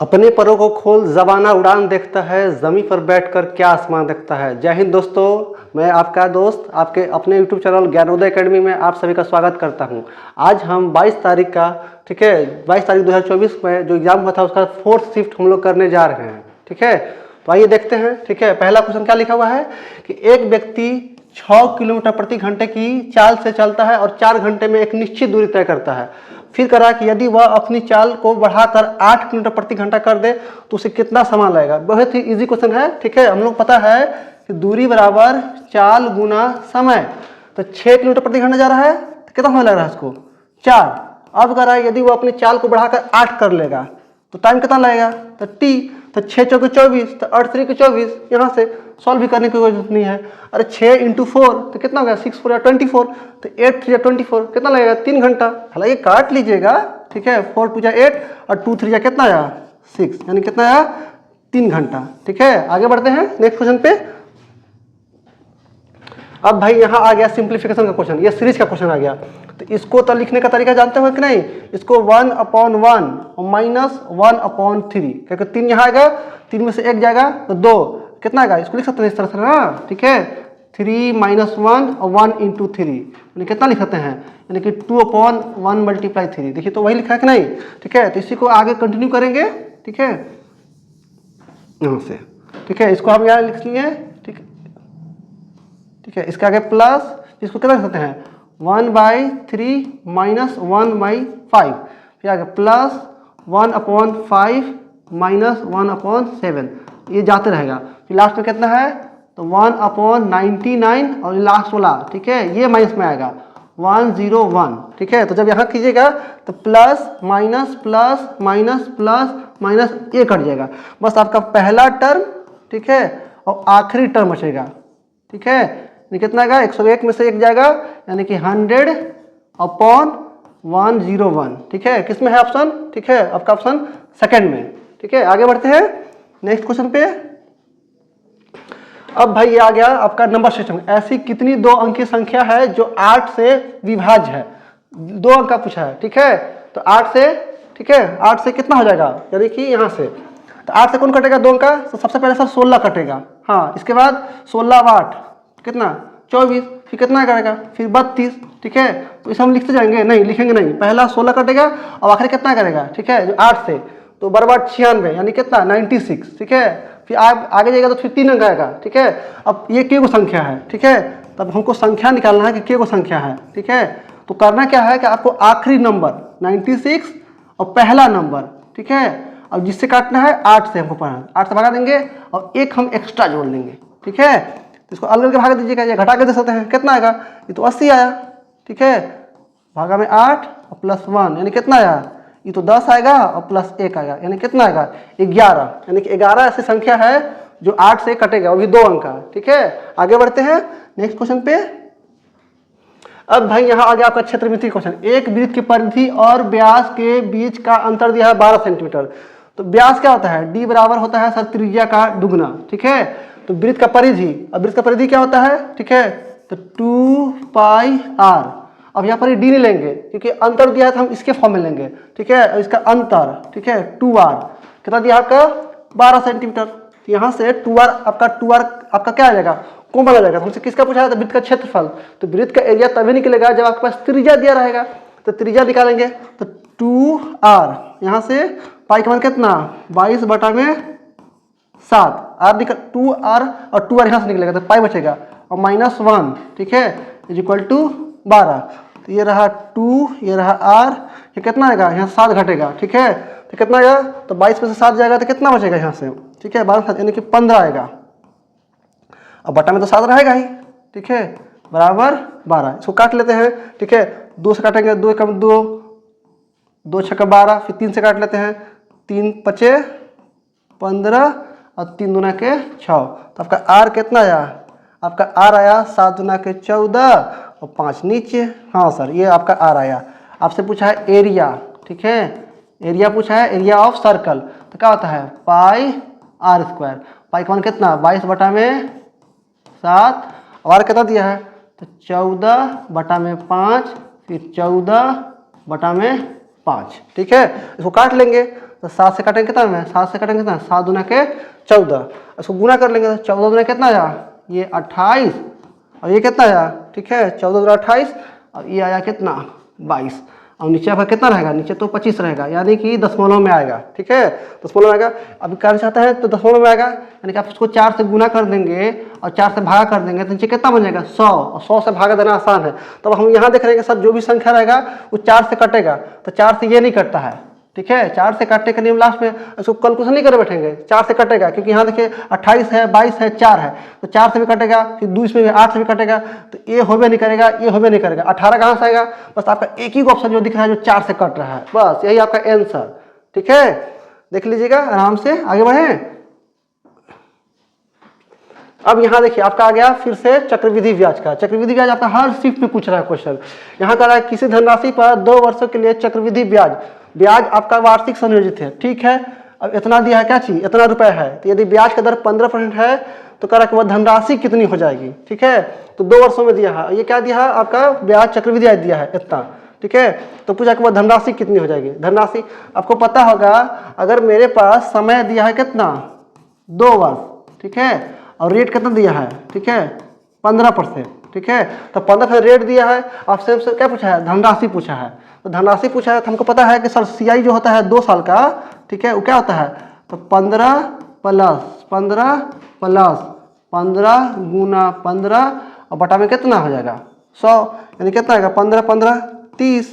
अपने परों को खोल ज़बाना उड़ान देखता है, ज़मी पर बैठकर क्या आसमान देखता है। जय हिंद दोस्तों, मैं आपका दोस्त आपके अपने यूट्यूब चैनल ज्ञानोदय एकेडमी में आप सभी का स्वागत करता हूं। आज हम 22 तारीख का 22 तारीख 2024 में जो एग्ज़ाम हुआ था उसका 4th शिफ्ट हम लोग करने जा रहे हैं। ठीक है, तो आइए देखते हैं। ठीक है, पहला क्वेश्चन क्या लिखा हुआ है कि एक व्यक्ति 6 किलोमीटर प्रति घंटे की चाल से चलता है और 4 घंटे में एक निश्चित दूरी तय करता है। फिर कह रहा है कि यदि वह अपनी चाल को बढ़ाकर 8 किलोमीटर प्रति घंटा कर दे तो उसे कितना समय लगेगा। बहुत ही इजी क्वेश्चन है। ठीक है, हम लोग पता है कि दूरी बराबर चाल गुना समय। तो 6 किलोमीटर प्रति घंटा जा रहा है तो कितना समय लग रहा है इसको 4। अब कह रहा है यदि वो अपनी चाल को बढ़ाकर 8 कर लेगा तो टाइम कितना लगेगा, तो टी। तो 6 चौके 24, तो 8 3 के 24। यहाँ से सॉल्व भी करने की कोई जरूरत नहीं है। अरे 6 × 4 तो कितना हो गया, 6 4 24। तो 8 3 24 कितना लगेगा, 3 घंटा। हालांकि काट लीजिएगा। ठीक है, 4 2 8 और 2 3 कितना आया 6, यानी कितना आया 3 घंटा। ठीक है, आगे बढ़ते हैं नेक्स्ट क्वेश्चन पे। अब भाई यहाँ आ गया सिंप्लीफिकेशन का क्वेश्चन, ये सीरीज का क्वेश्चन आ गया। तो इसको तो लिखने का तरीका जानते हो कि नहीं। इसको 1/1 और -1/3, क्योंकि 3 यहाँ आएगा, 3 में से 1 जाएगा तो 2 कितना आएगा, इसको लिख सकते हैं इस तरह से ना। ठीक है, 3 - 1 और 1 × 3 यानी कितना लिख सकते हैं, यानी कि 2/1 × 3। देखिए तो वही लिखा है कि नहीं। ठीक है, तो इसी को आगे कंटिन्यू करेंगे। ठीक है, यहाँ से। ठीक है, इसको हम यहाँ लिख लिए। ठीक है, इसके आगे प्लस, इसको कितना लिख सकते हैं 1/3 - 1/5। फिर आगे प्लस 1/5 - 1/7, ये जाते रहेगा। फिर लास्ट में कितना है तो 1/99 और लास्ट वाला। ठीक है, ये माइनस में आएगा 101। ठीक है, तो जब यहाँ कीजिएगा तो plus minus plus minus plus minus ये कट जाएगा। बस आपका पहला टर्म, ठीक है, और आखिरी टर्म बचेगा। ठीक है, कितना आएगा 101 में से 1 जाएगा, यानी कि 100/101। ठीक है, किस में है ऑप्शन, ठीक है, आपका ऑप्शन सेकंड में। ठीक है, आगे बढ़ते हैं नेक्स्ट क्वेश्चन पे। अब भाई ये आ गया आपका नंबर सिस्टम। ऐसी कितनी 2 अंकीय संख्या है जो 8 से विभाज्य है। 2 अंक का पूछा है। ठीक है, तो 8 से, ठीक है, 8 से कितना हो जाएगा, यानी कि यहाँ से। तो 8 से कौन कटेगा 2 अंक का, तो सबसे पहले सर 16 कटेगा। हाँ, इसके बाद 16 × 8 कितना 24, फिर कितना करेगा, फिर 32। ठीक है, तो इसे हम लिखते जाएंगे, नहीं लिखेंगे नहीं, पहला 16 कटेगा और आखिर कितना करेगा। ठीक है, जो 8 से तो बराबर 96 यानी कितना 96। ठीक है, फिर आगे जाएगा तो फिर 3 अंक आएगा। ठीक है, अब ये के को संख्या है। ठीक है, तब हमको संख्या निकालना है कि के को संख्या है। ठीक है, तो करना क्या है कि आपको आखिरी नंबर 96 और पहला नंबर, ठीक है, अब जिससे काटना है 8 से, हमको पढ़ना 8 से भगा देंगे और 1 हम एक्स्ट्रा जोड़ लेंगे। ठीक है, तो इसको अलग अलग भाग दीजिएगा, ये घटा के दे सकते हैं, कितना आएगा, ये तो 80 आया। ठीक है, भागा में 8 और +1 यानी कितना आया, ये तो 10 आएगा और +1 आएगा, यानी कितना आएगा 11। यानी कि 11 ऐसी संख्या है जो 8 से कटेगा, वो भी 2 अंक का। ठीक है, आगे बढ़ते हैं नेक्स्ट क्वेश्चन पे। अब भाई यहाँ आ गया आपका क्षेत्रमिति क्वेश्चन। एक वृत्त की परिधि और व्यास के बीच का अंतर दिया है 12 सेंटीमीटर। तो व्यास क्या होता है, d बराबर होता है सर त्रिज्या का दुगना। ठीक है, तो वृत्त का परिधि, अब वृत्त का परिधि क्या होता है, ठीक है, तो 2πr। अब यहाँ पर डी नहीं लेंगे क्योंकि अंतर दिया है तो हम इसके फॉर्म में लेंगे। ठीक है, इसका अंतर, ठीक है, 2r कितना दिया आपका 12 सेंटीमीटर। तो यहाँ से 2r आपका क्या आ जाएगा, कॉमन आ जाएगा। हमसे किसका पूछा है, तो वृत्त का क्षेत्रफल। तो वृत्त का एरिया तभी निकलेगा जब आपके पास त्रिज्या दिया रहेगा। तो त्रिज्या निकालेंगे तो 2r, यहाँ से पाई का मान कितना 22/7, r निकल 2r और 2r यहाँ से निकलेगा तो पाई बचेगा और -1। ठीक है, इक्वल टू 12। तो ये रहा 2, ये रहा r, ये कितना आएगा, यहाँ 7 घटेगा। ठीक है, तो कितना आएगा, तो 22 में से 7 जाएगा तो कितना बचेगा यहाँ से, ठीक है, 12 यानी कि 15 आएगा। अब बटा में तो 7 रहेगा ही। ठीक है, बराबर 12। इसको काट लेते हैं। ठीक है, 2 से काटेंगे, 2 × 2, 2 × 6 = 12, फिर 3 से काट लेते हैं, 3 × 5 = 15 और 3 × 2 = 6। तो आपका r कितना आया, आपका r आया 7 × 2 = 14 और 5 नीचे। हाँ सर, ये आपका r आया। आपसे पूछा है एरिया। ठीक है, एरिया पूछा है, एरिया ऑफ सर्कल, तो क्या होता है πr²। पाई का मान कितना 22/7 और कितना दिया है तो 14/5, फिर 14/5। ठीक है, इसको काट लेंगे तो 7 से काटेंगे कितना में, 7 से काटेंगे कितना, 7 दूना के 14, इसको गुना कर लेंगे तो 14 दूना कितना आया, ये 28 और ये कितना आया, ठीक है 14 दूना 28 और ये आया कितना 22 और नीचे आपका कितना रहेगा, नीचे तो 25 रहेगा, यानी कि दशमलव में आएगा, ठीक है दशमलव में आएगा। अभी करना चाहता है तो दशमलव में आएगा, यानी कि आप उसको 4 से गुना कर देंगे और 4 से भागा कर देंगे तो नीचे कितना बन जाएगा 100 और 100 से भागा देना आसान है। तो अब हम यहाँ देख रहे हैं कि सर जो भी संख्या रहेगा वो 4 से कटेगा, तो 4 से ये नहीं कटता है, ठीक है 4 से काटने का नियम लास्ट में, इसको कैलकुलेशन नहीं कर बैठेंगे, 4 से कटेगा क्योंकि यहाँ देखिए 28 है 22 है 4 है, तो 4 से भी कटेगा, फिर 2 इसमें भी 8 से भी कटेगा, तो ये होबे नहीं करेगा, ये होबे नहीं करेगा, 18 कहाँ से आएगा, बस आपका एक ही ऑप्शन जो दिख रहा है जो 4 से कट रहा है, बस यही आपका आंसर, ठीक है देख लीजिएगा आराम से आगे बढ़े। अब यहाँ देखिए आपका आ गया फिर से चक्रवृद्धि ब्याज का, चक्रवृद्धि ब्याज आपका हर शिफ्ट में पूछ रहा है क्वेश्चन। यहाँ कर रहा है किसी धनराशि पर 2 वर्षों के लिए चक्रवृद्धि ब्याज, ब्याज आपका वार्षिक संयोजित है, ठीक है अब इतना दिया है क्या चीज, इतना रुपए है, तो यदि ब्याज का दर 15% है तो कह रहा है कि वह धनराशि कितनी हो जाएगी, ठीक है तो 2 वर्षों में दिया है, ये क्या दिया है आपका ब्याज चक्रवृद्धि ब्याज दिया है इतना, ठीक है तो पूछा कि वह धनराशि कितनी हो जाएगी। धनराशि आपको पता होगा अगर मेरे पास समय दिया है कितना 2 वर्ष, ठीक है और रेट कितना दिया है, ठीक है 15%, ठीक है तो 15% रेट दिया है, आपसे हमसे क्या पूछा है धनराशि पूछा है, तो धनराशि पूछा है तो हमको पता है कि सर CI जो होता है 2 साल का, ठीक है वो क्या होता है तो 15 प्लस 15 गुना 15 और बटा में कितना हो जाएगा 100, यानी कितना आएगा 15 15 30,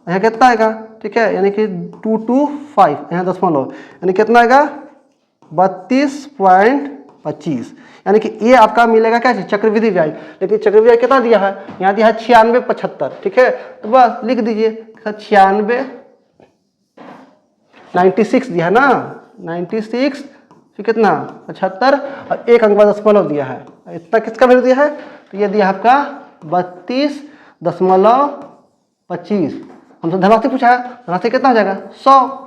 यहाँ कितना आएगा, ठीक है यानी कि 225, यहाँ दशमलव यानी कितना आएगा 32.25, यानी कि ये आपका मिलेगा क्या चक्रवृद्धि ब्याज। लेकिन चक्रवृद्धि ब्याज कितना दिया है, यहाँ दिया है 96.75, ठीक है तो बस लिख दीजिए 96 96 दिया है ना 96 फिर कितना 75 और 1 अंक बाद दशमलव दिया है, इतना किसका वैल्यू दिया है तो ये दिया आपका 32.25। हमसे धनराशि पूछा है, धनराशि कितना हो जाएगा 100।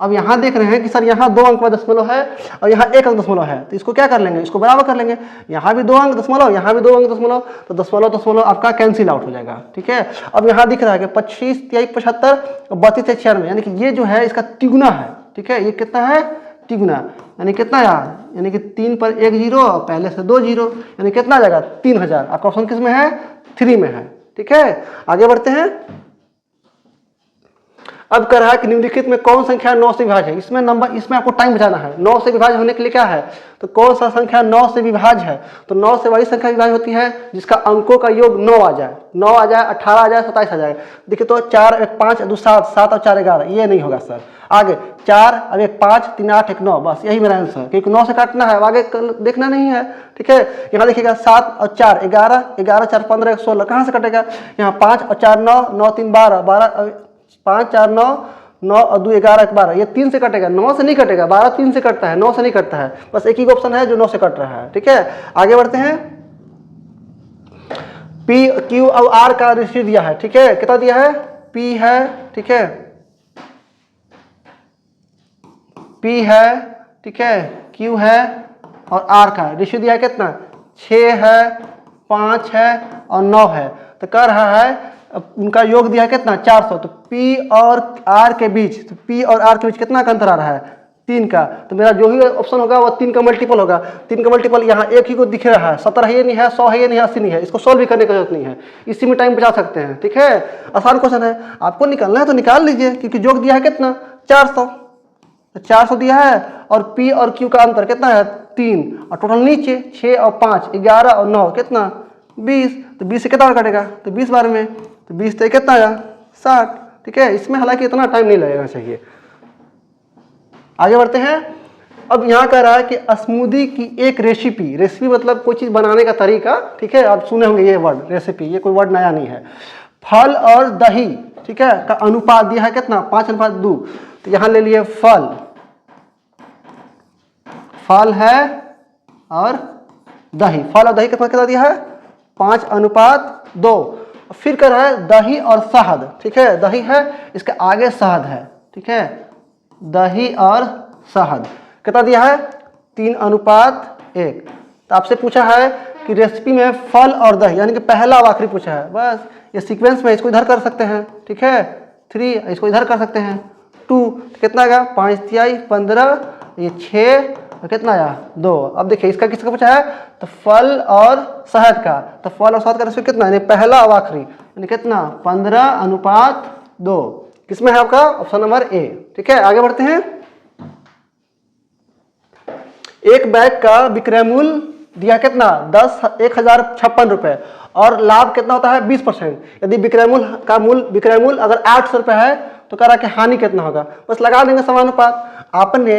अब यहाँ देख रहे हैं कि सर यहाँ 2 अंक का दशमलव है और यहाँ 1 अंक दशमलव है, तो इसको क्या कर लेंगे इसको बराबर कर लेंगे, यहाँ भी 2 अंक दशमलव यहाँ भी 2 अंक दशमलव, तो दशमलव दशमलव आपका कैंसिल आउट हो जाएगा, ठीक है। अब यहाँ दिख रहा है कि 25 23 75 और 32 96, यानी कि ये जो है इसका तिगुना है, ठीक है ये कितना है तिगुना, यानी कितना यार यानी कि 3 पर 1 जीरो और पहले से 2 जीरो, यानी कितना आ जाएगा 3000। आपका ऑप्शन किस में है 3 में है, ठीक है। आगे बढ़ते हैं। अब कर रहा है कि निम्नलिखित में कौन संख्या 9 से विभाज्य है, इसमें नंबर इसमें आपको टाइम बचाना है। 9 से विभाज्य होने के लिए क्या है तो कौन सा संख्या 9 से विभाज्य है, तो 9 से वही संख्या विभाज्य होती है जिसका अंकों का योग 9 आ जाए, 9 आ जाए 18 आ जाए 27 आ जाए। देखिए तो 4 1 5 2 7 7 और 4 11, ये नहीं होगा सर। आगे 4 अब 1 5 3 8 1 9, बस यही मेरा आंसर, क्योंकि 9 से काटना है, आगे देखना नहीं है, ठीक है। यहाँ देखिएगा 7 और 4 11 11 4 15 1 16, कहाँ से कटेगा यहाँ 5 और 4 9 9 3 12 12 5 4 9 9 और 2 11 1 12, ये 3 से कटेगा, 9 से नहीं कटेगा, 12 3 से कटता है, 9 से नहीं कटता है, बस एक ही ऑप्शन है जो 9 से कट रहा है, ठीक है। आगे बढ़ते हैं। P Q और R का रेशियो दिया है, ठीक है कितना दिया है P है, ठीक है P है, ठीक है Q है और R का रेशियो दिया है कितना 6 है 5 है और 9 है, तो कर रहा है उनका योग दिया है कितना 400, तो P और R के बीच, तो P और R के बीच कितना का अंतर आ रहा है 3 का, तो मेरा जो ही ऑप्शन होगा वो 3 का मल्टीपल होगा। 3 का मल्टीपल यहाँ एक ही को दिख रहा है, 70 है ये नहीं है, 100 है ये नहीं है, 80 नहीं है, इसको सोल्व भी करने की जरूरत नहीं है, इसी में टाइम बचा सकते हैं, ठीक है। आसान क्वेश्चन है, आपको निकालना है तो निकाल लीजिए, क्योंकि योग दिया है कितना 400, 400 दिया है और P और Q का अंतर कितना है 3 और टोटल नीचे 6 और 5 11 और 9 कितना 20, तो 20 से कितना कटेगा तो 20 बार में, तो 20 तो कितना आया 60, ठीक है। इसमें हालांकि इतना टाइम नहीं लगेगा चाहिए। आगे बढ़ते हैं। अब यहाँ कह रहा है कि स्मूदी की एक रेसिपी, रेसिपी मतलब कोई चीज़ बनाने का तरीका, ठीक है आप सुने होंगे ये वर्ड रेसिपी, ये कोई वर्ड नया नहीं है। फल और दही, ठीक है का अनुपात दिया है कितना 5:2, तो यहाँ ले लिए फल, फल है और दही, फल और दही कितना कितना दिया है 5:2। फिर कर रहा है दही और शहद, ठीक है दही है इसके आगे शहद है, ठीक है दही और शहद कितना दिया है 3:1। तो आपसे पूछा है कि रेसिपी में फल और दही, यानी कि पहला और आखिरी पूछा है, बस ये सीक्वेंस में इसको इधर कर सकते हैं, ठीक है 3 इसको इधर कर सकते हैं 2, कितना आएगा 5 तिहाई 15, ये 6 और कितना आया 2। अब देखिए इसका किसका पूछा है, तो फल और शहद का। तो फल और शहद का रेशियो कितना, यानी पहला और आखिरी, यानी कितना 15:2 किसमें है आपका ऑप्शन नंबर ए। ठीक है, आगे बढ़ते हैं। एक बैग का विक्रय मूल्य दिया कितना 10,1056 रुपए और लाभ कितना होता है 20%। यदि विक्रय मूल्य अगर 800 रुपए है तो कह रहा कि हानि कितना होगा, बस लगा देंगे समानुपात। आपने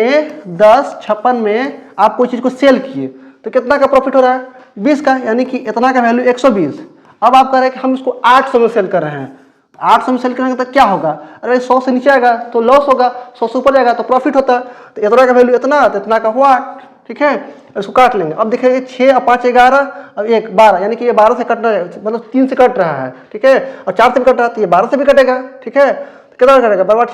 1056 में आप कोई चीज को सेल किए तो कितना का प्रॉफिट हो रहा है 20 का, यानी कि इतना का वैल्यू 120। अब आप कह रहे हैं कि हम इसको 800 में सेल कर रहे हैं, 800 में सेल करेंगे तो क्या होगा, अरे 100 से नीचे आएगा तो लॉस होगा, 100 से ऊपर जाएगा तो प्रॉफिट होता है। तो इतना का वैल्यू इतना तो इतना का हुआ 8। ठीक है, इसको काट लेंगे। अब देखिए 6 और 5 11 और 1 12, यानी कि ये 12 से कटना है, मतलब 3 से कट रहा है। ठीक है, और 4 से भी कट रहा है तो ये 12 से भी कटेगा। ठीक है, तो कितना कटेगा बराबर,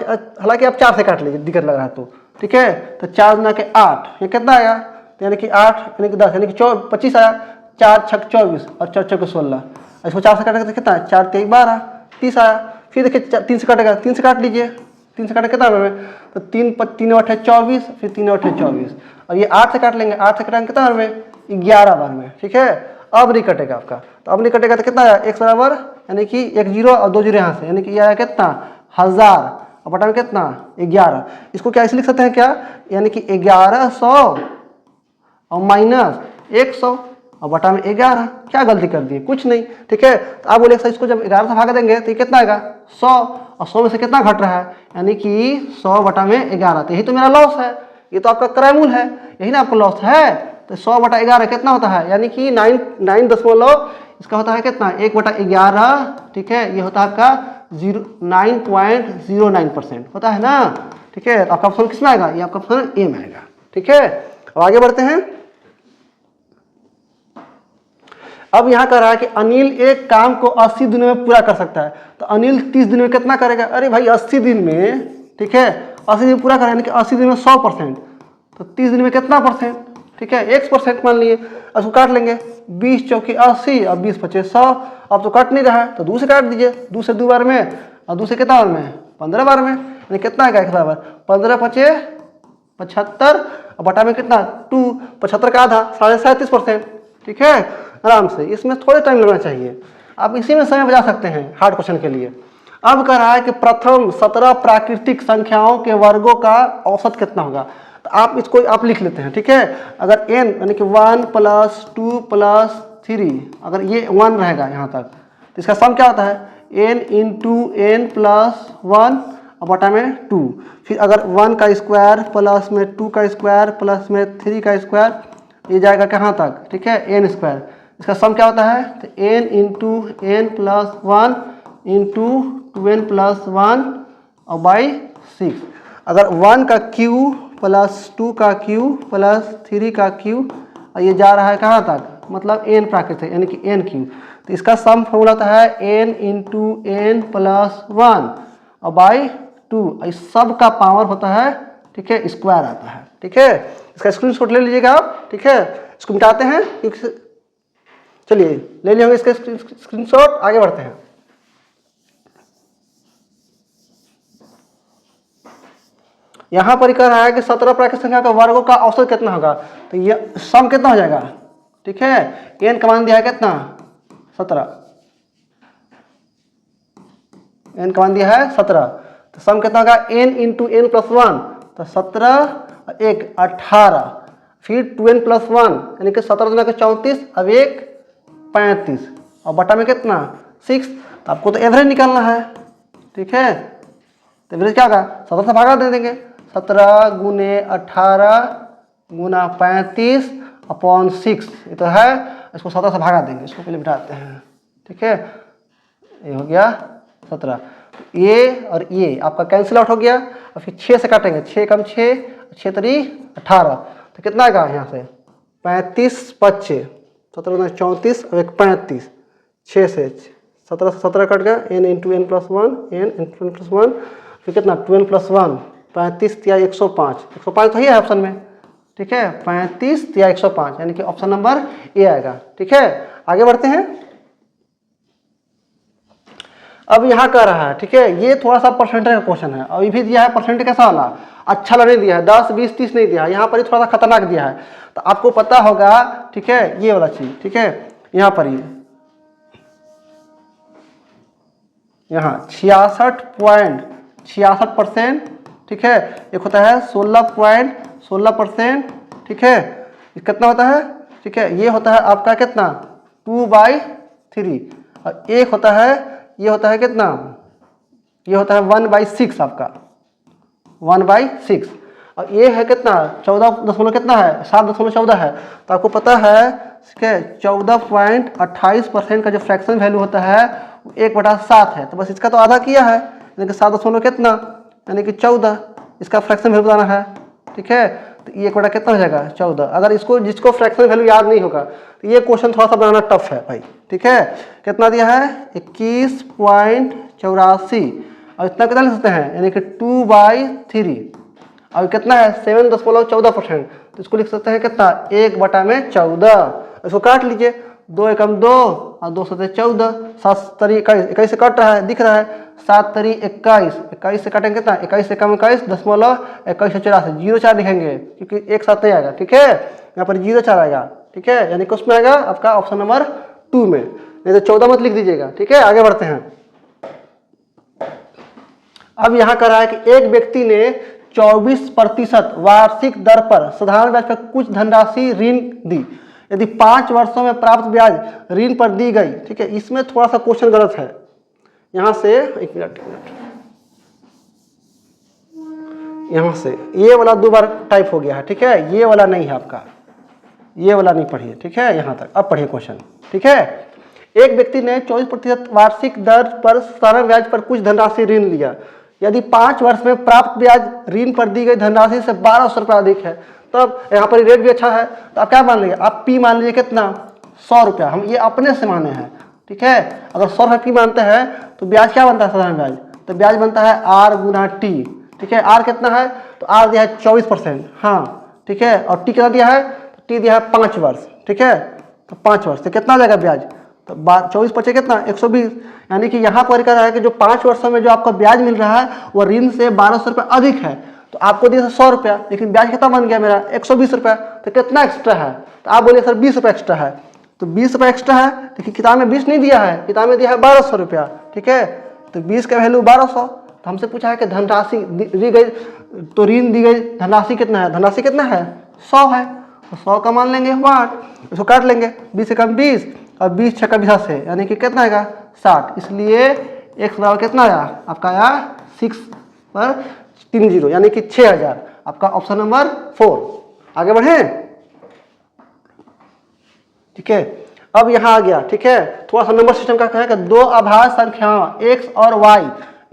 हालांकि आप 4 से काट लीजिए दिक्कत लग रहा है तो। ठीक है, तो 4 गुना के 8, ये कितना आएगा, तो यानी कि 8 यानी कि 10 यानी कि 25 आया, 4 छक 24 और 4 चौके 16। इसको 4 से काटेगा तो कितना है 4 3 12 30 आया। फिर देखिए 3 से काटेगा, 3 से काट लीजिए, 3 से काटे कितना में, तो 3 3 8 24, फिर 3 8 24 और ये 8 से काट लेंगे, 8 से काटेंगे कितना में 11 बार में। ठीक है, अब नहीं कटेगा आपका, तो अब नहीं कटेगा तो कितना आया x बराबर, यानी कि 1 0 और 2 0 यहाँ से, यानी कि यह आया कितना 1000 और बटा में कितना 11। इसको क्या ऐसे लिख सकते हैं क्या, यानी कि 1100 और माइनस 100 और बटा में 11। क्या गलती कर दी, कुछ नहीं। ठीक है, तो आप बोले इसको जब 11 से भाग देंगे तो ये कितना आएगा 100 और 100 में से कितना घट रहा है, यानी कि 100 बटा में 11। तो यही तो मेरा लॉस है, ये तो आपका क्रय मूल्य है, यही ना आपका लॉस है। तो 100 बटा 11 कितना होता है, यानी कि 9 इसका होता है कितना 1 बटा 11। ठीक है, ये होता है आपका 9.09% होता है ना। ठीक है, तो आपका ऑप्शन किसमें आएगा, ये आपका ऑप्शन ए में आएगा। ठीक है, अब आगे बढ़ते हैं। अब यहाँ कह रहा है कि अनिल एक काम को 80 दिनों में पूरा कर सकता है, तो अनिल 30 दिन में कितना करेगा। अरे भाई 80 दिन में, ठीक है 80 दिन पूरा करें, यानी कि 80 दिन में 100%, तो 30 दिन में कितना परसेंट, ठीक है 1% मान लिए। उसको काट लेंगे, 20 चौकी 80 और 20 पचे 100। अब तो कट नहीं रहा है तो 2 से काट दीजिए, 2 से 2 बार में और 2 से कितना बार में 15 बार में, यानी कितना आएगा 1 बराबर 15 पचे 75 और बटा में कितना 2, 75 का आधा 37.5%। ठीक है, आराम से, इसमें थोड़े टाइम लगना चाहिए, आप इसी में समय बचा सकते हैं हार्ड क्वेश्चन के लिए। अब कह रहा है कि प्रथम 17 प्राकृतिक संख्याओं के वर्गों का औसत कितना होगा, तो आप इसको आप लिख लेते हैं। ठीक है, अगर n यानी कि 1 + 2 + 3, अगर ये 1 रहेगा यहाँ तक तो इसका सम क्या होता है n × n + 1 और बटा में 2। फिर अगर 1 का स्क्वायर प्लस में 2 का स्क्वायर प्लस में 3 का स्क्वायर, ये जाएगा कहाँ तक, ठीक है n स्क्वायर। इसका सम क्या होता है, तो n × n + 1 × 2n + 1 और बाई 6। अगर 1 का क्यू प्लस 2 का क्यू प्लस 3 का क्यू और ये जा रहा है कहाँ तक, मतलब n प्राकृतिक यानी कि n क्यू, तो इसका सम फॉर्मूला होता है n × n + 1 और बाई 2। इस सब का पावर होता है, ठीक है स्क्वायर आता है। ठीक है, इसका स्क्रीनशॉट ले लीजिएगा आप। ठीक है, इसको मिटाते हैं, चलिए ले लिए होंगे इसका स्क्रीनशॉट। आगे बढ़ते हैं। यहां पर कह रहा है कि 17 प्राकृतिक संख्या का वर्गों का औसत कितना होगा, तो ये सम कितना हो जाएगा, ठीक है n का मान दिया है कितना 17, n का मान दिया है 17, तो सम कितना होगा n × n + 1, तो 17 1 18, फिर 2n + 1 यानी कि 17 दूना के 34 अब 1 35 और बटा में कितना 6। तो आपको तो एवरेज निकालना है। ठीक है, तो एवरेज क्या होगा 17 से भागा दे देंगे, 17 × 18 × 35 अपॉन 6, ये तो है, इसको 17 से भागा देंगे, इसको पहले बिठाते हैं। ठीक है, ये हो गया 17, ये और ये आपका कैंसिल आउट हो गया और फिर 6 से काटेंगे, 6 कम 6 6 3 18, तो कितना आएगा यहाँ से 35 5 17 × 34 और 1 35, 6 से 17 से 17 कट गया, n × n + 1 n × n + 1, फिर कितना 2n + 1 35 × 105, 105 तो ही है ऑप्शन में। ठीक है, 35 × 105 यानी कि ऑप्शन नंबर ए आएगा। ठीक है, आगे बढ़ते हैं। अब यहाँ कह रहा है, ठीक है, ये थोड़ा सा परसेंटेज का क्वेश्चन है। अभी भी दिया है परसेंटेज कैसा वाला, अच्छा नहीं दिया है, 10 20 30 नहीं दिया है, यहाँ पर ही थोड़ा सा खतरनाक दिया है। तो आपको पता होगा, ठीक है, ये वाला चीज, ठीक है, यहाँ पर ही यहाँ 66.66%, ठीक है, एक होता है 16.16%, ठीक है, ये कितना होता है, ठीक है, ये होता है आपका कितना 2/3, और एक होता है, ये होता है कितना, ये होता है 1/6 आपका 1/6, और ये है कितना 14 कितना है 7.14 है। तो आपको पता है, ठीक है, 14.28% का जो फ्रैक्शन वैल्यू होता है 1/7 है। तो बस इसका तो आधा किया है, यानी कि 7 कितना, यानी कि 14, इसका फ्रैक्शन वैल्यू बताना है, ठीक है। तो ये 1 कितना हो जाएगा 14। अगर इसको जिसको फ्रैक्शन वैल्यू याद नहीं होगा तो ये क्वेश्चन थोड़ा सा बनाना टफ है भाई, ठीक है। कितना दिया है 21.84, और इतना कितना लिख सकते हैं, यानी कि 2/3, और कितना है 7.14%, तो इसको लिख सकते हैं कितना 1/14। इसको काट लीजिए, 2 एकम 2 और 2 सते 14, 7 तरी 21, 21 से कट रहा है, दिख रहा है, 7 तरी 21, 21 से काटेंगे कितना 21 से कम 21.2184, 0.4 लिखेंगे क्योंकि एक साथ नहीं आएगा, ठीक है, यहाँ पर 0.4 आएगा, ठीक है, यानी कि उसमें आएगा आपका ऑप्शन नंबर 2 में, नहीं तो 14 मत लिख दीजिएगा, ठीक है। आगे बढ़ते हैं। अब यहाँ कह रहा है कि एक व्यक्ति ने 24% वार्षिक दर पर साधारण ब्याज पर कुछ धनराशि ऋण दी, यदि 5 वर्षों में प्राप्त ब्याज ऋण पर दी गई, ठीक है। इसमें थोड़ा सा क्वेश्चन गलत है, यहां से एक मिनट, यहां से ये वाला 2 बार टाइप हो गया है, ठीक है, ये वाला नहीं है आपका, ये वाला नहीं पढ़िए, ठीक है, यहां तक। अब पढ़िए क्वेश्चन, ठीक है। एक व्यक्ति ने 24% वार्षिक दर पर साधारण ब्याज पर कुछ धनराशि ऋण लिया, यदि 5 वर्ष में प्राप्त ब्याज ऋण पर दी गई धनराशि से 1200 रुपये अधिक है, तब यहाँ पर रेट भी अच्छा है, तो आप क्या मान लीजिए, आप पी मान लीजिए कितना 100 रुपया, हम ये अपने से माने हैं, ठीक है। अगर 100 रुपये पी मानते हैं तो ब्याज क्या बनता है साधारण ब्याज, तो ब्याज बनता है R गुना टी, ठीक है। आर कितना है, तो आर दिया है 24%, हाँ, ठीक है, और टी कितना दिया है, तो टी दिया है 5 वर्ष, ठीक है, तो 5 वर्ष तो कितना आ जाएगा ब्याज, तो 24 बचे कितना 120, यानी कि यहाँ पर कह रहा है कि जो 5 वर्षों में जो आपका ब्याज मिल रहा है वो ऋण से 1200 रुपये अधिक है। तो आपको दिया 100 रुपया, लेकिन ब्याज कितना बन गया मेरा 120 रुपया, तो कितना एक्स्ट्रा है, तो आप बोलिए सर 20 रुपये एक्स्ट्रा है, तो 20 रुपये एक्स्ट्रा है, लेकिन किताब में 20 नहीं दिया है, किताब में दिया है 1200 रुपया, ठीक है। तो 20 का वैल्यू 1200, तो हमसे पूछा है कि धनराशि दी गई, तो ऋण दी गई धनराशि कितना है, धनराशि कितना है 100 है, तो 100 का मान लेंगे 8, इसको काट लेंगे, 20 से कम 20 और 20 छक्का 20 से, यानी कि कितना आएगा 60, इसलिए x बराबर कितना आया आपका, आया 6 पर 3 0, यानी कि 6000, आपका ऑप्शन नंबर 4। आगे बढ़े, ठीक है। अब यहाँ आ गया, ठीक है, थोड़ा सा नंबर सिस्टम का है कि 2 अभाज्य संख्याओं x और y,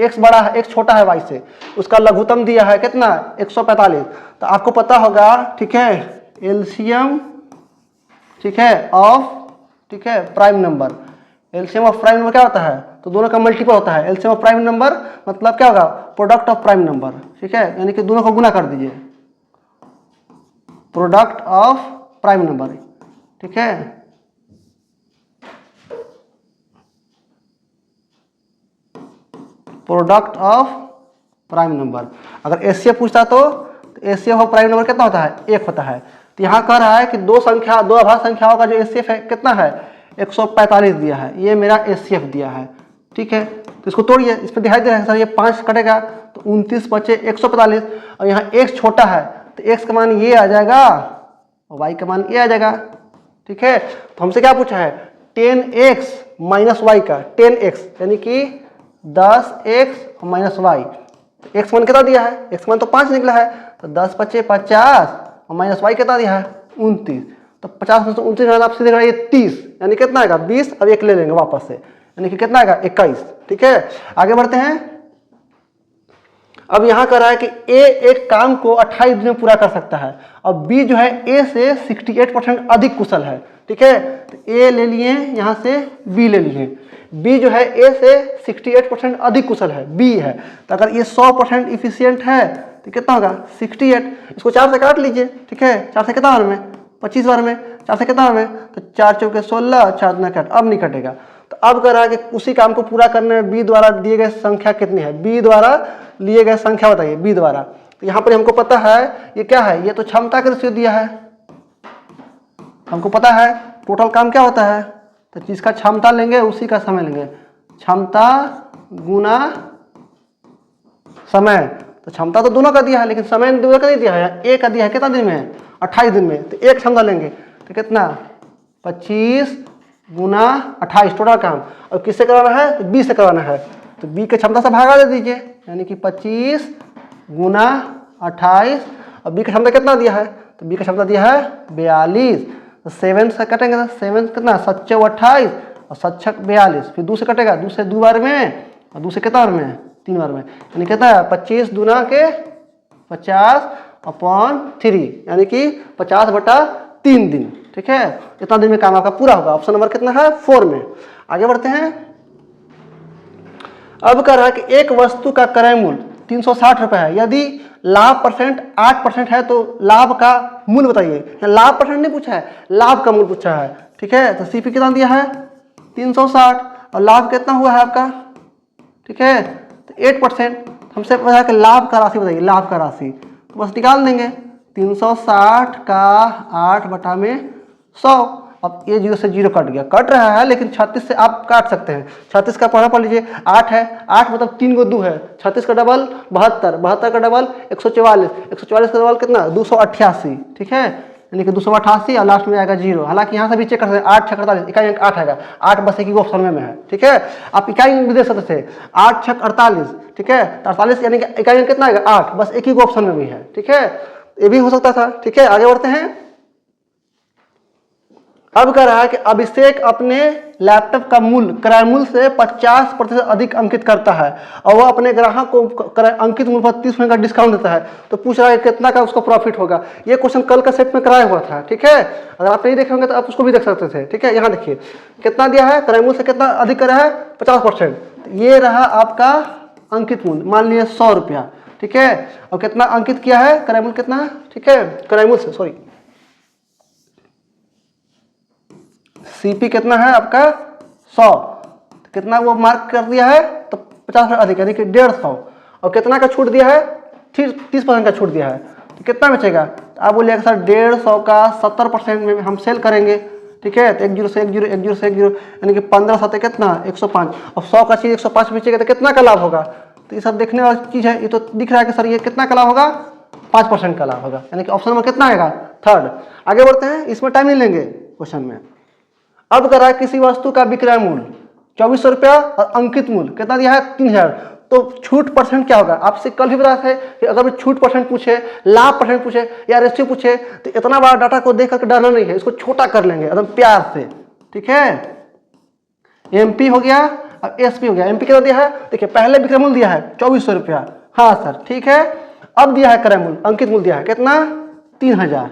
x बड़ा है, x छोटा है y से, उसका लघुत्तम दिया है कितना 145। तो आपको पता होगा, ठीक है, एलसीएम, ठीक है, ऑफ, ठीक है, prime number, LCM of prime number क्या होता है, तो दोनों का मल्टीपल होता है। एलसीएम ऑफ प्राइम नंबर मतलब क्या होगा, प्रोडक्ट ऑफ प्राइम नंबर, ठीक है, यानी कि दोनों को गुना कर दीजिए, प्रोडक्ट ऑफ प्राइम नंबर, ठीक है। प्रोडक्ट ऑफ प्राइम नंबर, अगर एचसीएफ पूछता तो एचसीएफ ऑफ प्राइम नंबर कितना होता है 1 होता है। तो यहाँ कह रहा है कि दो अभाज्य संख्याओं का जो एचसीएफ है कितना है 145 दिया है, ये मेरा एचसीएफ दिया है, ठीक है। तो इसको तोड़िए, इस पर दिखाई दे रहा है सर ये 5 कटेगा तो 29 बचे 145, और यहाँ x छोटा है तो x का मान ये आ जाएगा और y का मान ये आ जाएगा, ठीक है। तो हमसे क्या पूछा है 10x माइनस वाई का, 10x यानी कि 10x माइनस वाई, x मान कितना दिया है, x मान तो 5 निकला है, तो 10 बचे 50 और माइनस वाई कितना दिया है 29, तो 50 में से 29 आप सीधे ये 30, यानी कितना आएगा 20, अब एक ले लेंगे वापस से, यानी कि कितना आएगा 21, ठीक है। आगे बढ़ते हैं। अब यहां कह रहा है कि ए एक काम को 28 दिन में पूरा कर सकता है और बी जो है ए से 68% अधिक कुशल है, ठीक है। तो ए ले लिए, यहां से बी ले लिए, बी जो है ए से 68% अधिक कुशल है, बी है। तो अगर ये 100% इफिशियंट है तो कितना होगा 68, इसको 4 से काट लीजिए, ठीक है। 4 से कितना बार में 25 बार में, 4 से कितना बार में, तो 4 चौके 16, 4 दूना कट, अब नहीं कटेगा। तो अब कह रहा है कि उसी काम को पूरा करने में बी द्वारा दिए गए संख्या कितनी है, बी द्वारा लिए गए संख्या बताइए, बी द्वारा। तो यहाँ पर हमको पता है ये क्या है, ये तो क्षमता का रेशियो दिया है, हमको पता है टोटल काम क्या होता है, तो जिसका क्षमता लेंगे उसी का समय लेंगे, क्षमता गुना समय। तो क्षमता तो दोनों का दिया है लेकिन समय दोनों का नहीं दिया है, एक का दिया है, कितना दिन में, 28 दिन में। तो एक क्षमता लेंगे तो कितना, 25 गुना 28 टोटल काम। और किससे कराना है, तो 20 से कराना है, तो बी के क्षमता से भागा दे दीजिए, यानी कि 25 गुना 28। और बी का क्षमता कितना दिया है, तो बी का क्षमता दिया है 42। तो 7 से कटेंगे तो 7 कितना, 7 28 और 7 42, फिर 2 से कटेगा, 2 से 2 बार में और 2 से कितना बार में, 3 बार में, यानी कितना है 25 दूना के 50/3, यानी कि 50/3 दिन। ठीक है, इतना दिन में काम आपका पूरा होगा। ऑप्शन नंबर कितना है, 4 में। आगे बढ़ते हैं। अब कह रहा है कि एक वस्तु का क्रय मूल्य 360 रुपये है, यदि लाभ परसेंट 8% है तो लाभ का मूल्य बताइए। लाभ परसेंट नहीं पूछा है, लाभ का मूल्य पूछा है। ठीक है, तो सीपी कितना दिया है 360 और लाभ कितना हुआ है आपका, ठीक है, तो 8%। हमसे पता है कि लाभ का राशि बताइए, लाभ का राशि, तो बस निकाल देंगे 360 का 8/100। अब ये 0 से 0 कट गया, कट रहा है लेकिन 36 से आप काट सकते हैं। 36 का पढ़ा पढ़ लीजिए, 8 है, 8 मतलब 3 को 2 है, 36 का डबल 72, 72 का डबल 144, 144 का डबल कितना 288। ठीक है, यानी कि 288 और लास्ट में आएगा 0। हालांकि यहाँ से भी चेक कर सकते हैं, 8 6 48, इकाई अंक 8 आएगा, 8 बस एक ही ऑप्शन में है। ठीक है, आप इकाई अंक भी दे सकते थे, 8 6 48। ठीक है, 48 यानी कि इकाई अंक कितना आएगा 8, बस एक ही ऑप्शन में भी है। ठीक है, ये भी हो सकता था। ठीक है, आगे बढ़ते हैं। अब कह रहा है कि अभिषेक अपने लैपटॉप का मूल्य क्रय मूल्य से 50% अधिक अंकित करता है और वह अपने ग्राहक को अंकित मूल्य पर 30% का डिस्काउंट देता है। तो पूछ रहा है कितना का उसका प्रॉफिट होगा। ये क्वेश्चन कल का सेट में कराया हुआ था। ठीक है, अगर आप नहीं देखे होंगे तो आप उसको भी देख सकते थे। ठीक है, यहाँ देखिए कितना दिया है, क्रय मूल्य से कितना अधिक करा है 50%। ये रहा आपका अंकित मूल्य, मान लिया 100 रुपया। ठीक है, और कितना अंकित किया है, क्रय मूल्य कितना, ठीक है, क्रय मूल्य से सॉरी सीपी कितना है आपका 100, कितना वो मार्क कर दिया है, तो 50% अधिक यानी कि 150। और कितना का छूट दिया है, 30% का छूट दिया है, तो कितना बचेगा, तो आप बोलिएगा सर 150 का 70% में हम सेल करेंगे। ठीक है, तो 10 से 10 10 से 10 यानी कि 15 7 कितना 105। अब 100 का चीज़ 105 बेचेगा तो कितना का लाभ होगा, तो ये सब देखने वाली चीज़ है। ये तो दिख रहा है कि सर ये कितना का लाभ होगा, 5% का लाभ होगा, यानी कि ऑप्शन नंबर कितना आएगा, 3rd। आगे बढ़ते हैं, इसमें टाइम नहीं लेंगे क्वेश्चन में। अब कह रहा है किसी वस्तु का विक्रय मूल्य 2400 रुपया और अंकित मूल्य कितना दिया है 3000, तो छूट परसेंट क्या होगा। आपसे कल भी बता थे कि अगर भी छूट परसेंट पूछे, लाभ परसेंट पूछे या रेशियो पूछे तो इतना बड़ा डाटा को देख करके डरना नहीं है, इसको छोटा कर लेंगे एकदम प्यार से। ठीक है, एमपी हो गया और एसपी हो गया। एमपी कितना दिया है, देखिए पहले विक्रय मूल्य दिया है 2400 रुपया, हाँ सर ठीक है। अब दिया है क्रय मूल्य, अंकित मूल्य दिया है कितना 3000,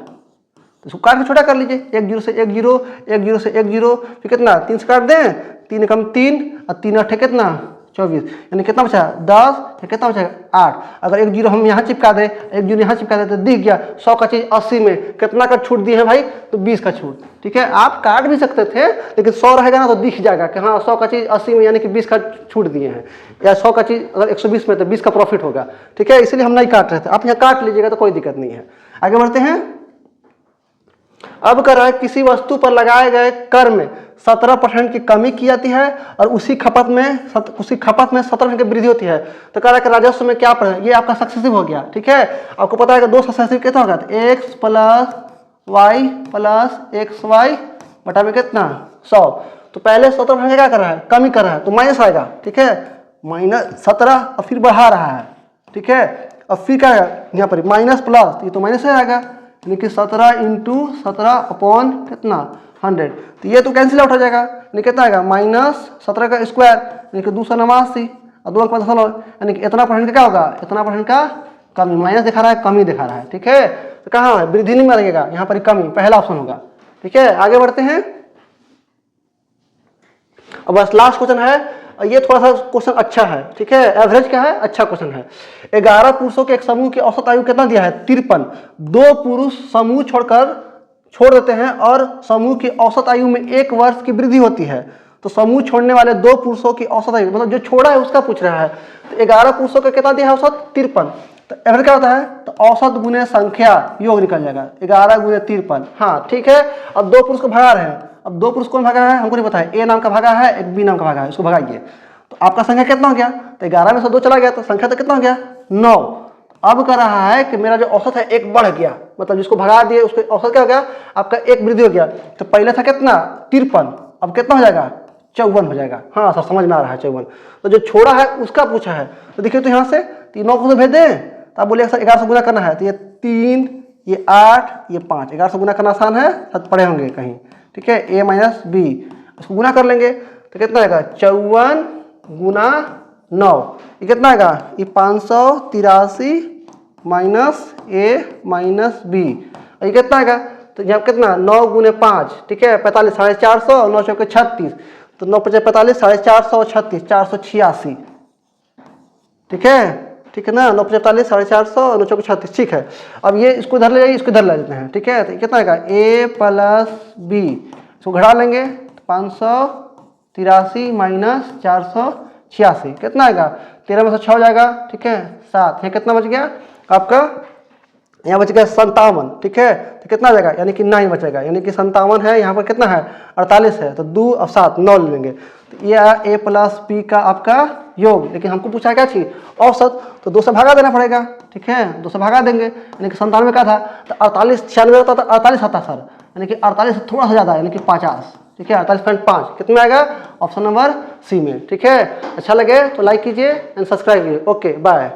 तो इसको काट के छोटा कर लीजिए, 10 से 10 10 से 10, फिर कितना 3 से काट दें, 3 कम 3 और 3 8 कितना 24, यानी कितना बचा 10, कितना बचा 8। अगर 1 0 हम यहाँ चिपका दें, 1 0 यहाँ चिपका दें तो दिख गया 100 का चीज़ 80 में कितना का छूट दिए है भाई, तो 20 का छूट। ठीक है, आप काट भी सकते थे लेकिन 100 रहेगा ना तो दिख जाएगा कि हाँ 100 का चीज़ 80 में यानी कि 20 का छूट दिए हैं, या 100 का चीज़ अगर 120 में तो 20 का प्रॉफिट होगा। ठीक है, इसलिए हम नहीं काट रहे थे, आप यहाँ काट लीजिएगा तो कोई दिक्कत नहीं है। आगे बढ़ते हैं। अब कर रहा है किसी वस्तु पर लगाए गए कर में 17% की कमी की जाती है और उसी खपत में 17% की वृद्धि होती है। तो कह रहा है कि राजस्व में क्या पड़े, ये आपका सक्सेसिव हो गया। ठीक है, आपको पता है कि 2 सक्सेसिव कितना होगा, x plus Y plus X Y बटा में कितना 100। तो पहले 17% क्या कर रहा है, कमी कर रहा है, तो माइनस आएगा। ठीक है, -17 और फिर बढ़ा रहा है। ठीक है, और फिर क्या है यहाँ पर माइनस प्लस, ये तो माइनस आएगा, यानी कि 17 × 17 अपॉन कितना 100। तो ये तो कैंसिल आउट हो जाएगा, यानी कितना आएगा -17 का स्क्वायर, यानी कि 289 और 2 का 5, यानी कि इतना परसेंट का क्या होगा, इतना परसेंट का कमी। माइनस दिखा रहा है, कमी दिखा रहा है। ठीक है, तो कहाँ है वृद्धि नहीं लगेगा, यहाँ पर कमी, पहला ऑप्शन होगा। ठीक है, आगे बढ़ते हैं। अब बस लास्ट क्वेश्चन है, ये थोड़ा सा क्वेश्चन अच्छा है। ठीक है, एवरेज क्या है, अच्छा क्वेश्चन है। 11 पुरुषों के एक समूह की औसत आयु कितना दिया है 53। 2 पुरुष समूह छोड़ देते हैं और समूह की औसत आयु में 1 वर्ष की वृद्धि होती है, तो समूह छोड़ने वाले 2 पुरुषों की औसत आयु, मतलब जो छोड़ा है उसका पूछ रहा है। तो 11 पुरुषों का कितना दिया है औसत? 53। तो एवरेज क्या होता है? तो औसत गुने संख्या योग निकल जाएगा, 11 गुने 53। हाँ ठीक है। अब 2 पुरुष को भगा रहे हैं। अब 2 पुरुष कौन भगा है हमको नहीं पता है। ए नाम का भागा है, एक बी नाम का भागा है, इसको भगाइए। तो आपका संख्या कितना हो गया? तो 11 में से 2 चला गया तो संख्या तो कितना हो गया? 9। अब कह रहा है कि मेरा जो औसत है 1 बढ़ गया, मतलब जिसको भगा दिए उसको औसत क्या हो गया? आपका 1 वृद्धि हो गया। तो पहले था कितना? 53, अब कितना हो जाएगा? 54 हो जाएगा। हाँ सर समझ में आ रहा है 54। तो जो छोड़ा है उसका पूछा है। तो देखिए तो यहाँ से 9 को तो भेज दें, तो आप बोलिए सर 11 से गुना करना है, तो ये 3, ये 8, ये 5, 11 से गुना करना आसान है, सब पढ़े होंगे कहीं। ठीक है, a माइनस बी, इसको गुना कर लेंगे तो कितना आएगा? 54 गुना 9, ये कितना आएगा? ये 583 माइनस a माइनस बी, ये कितना आएगा? तो यहाँ कितना? 9 गुने 5, ठीक है 45, 450, 9 चौके 36, तो 9 पचास 45, 450, 36, 486। ठीक है ना, 9 45, 450, 9 चौके 36। ठीक है, अब ये इसको इधर ले जाइए, इसको इधर ले लेते हैं। ठीक है, तो कितना आएगा? a प्लस बी, इसको घटा लेंगे 583 माइनस 486, कितना आएगा? 13 में से 6 हो जाएगा। ठीक है 7, यहाँ कितना बच गया आपका? यहाँ बच गया 57। ठीक है, तो कितना आ जाएगा? यानी कि 9 बचेगा, यानी कि 57 है, यहाँ पर कितना है? 48 है, तो 2 और 7 9 ले लेंगे। तो ये आया a प्लस बी का आपका योग। लेकिन हमको पूछा क्या चीज? औसत, तो 2 से भागा देना पड़ेगा। ठीक है, 2 से भागा देंगे, यानी कि 97 का था, तो 48 96 होता था, 48 आता सर, यानी कि 48 से थोड़ा सा ज़्यादा, यानी कि 50। ठीक है, 48.5 कितना आएगा? ऑप्शन नंबर सी में। ठीक है, अच्छा लगे तो लाइक कीजिए एंड सब्सक्राइब कीजिए। Okay bye.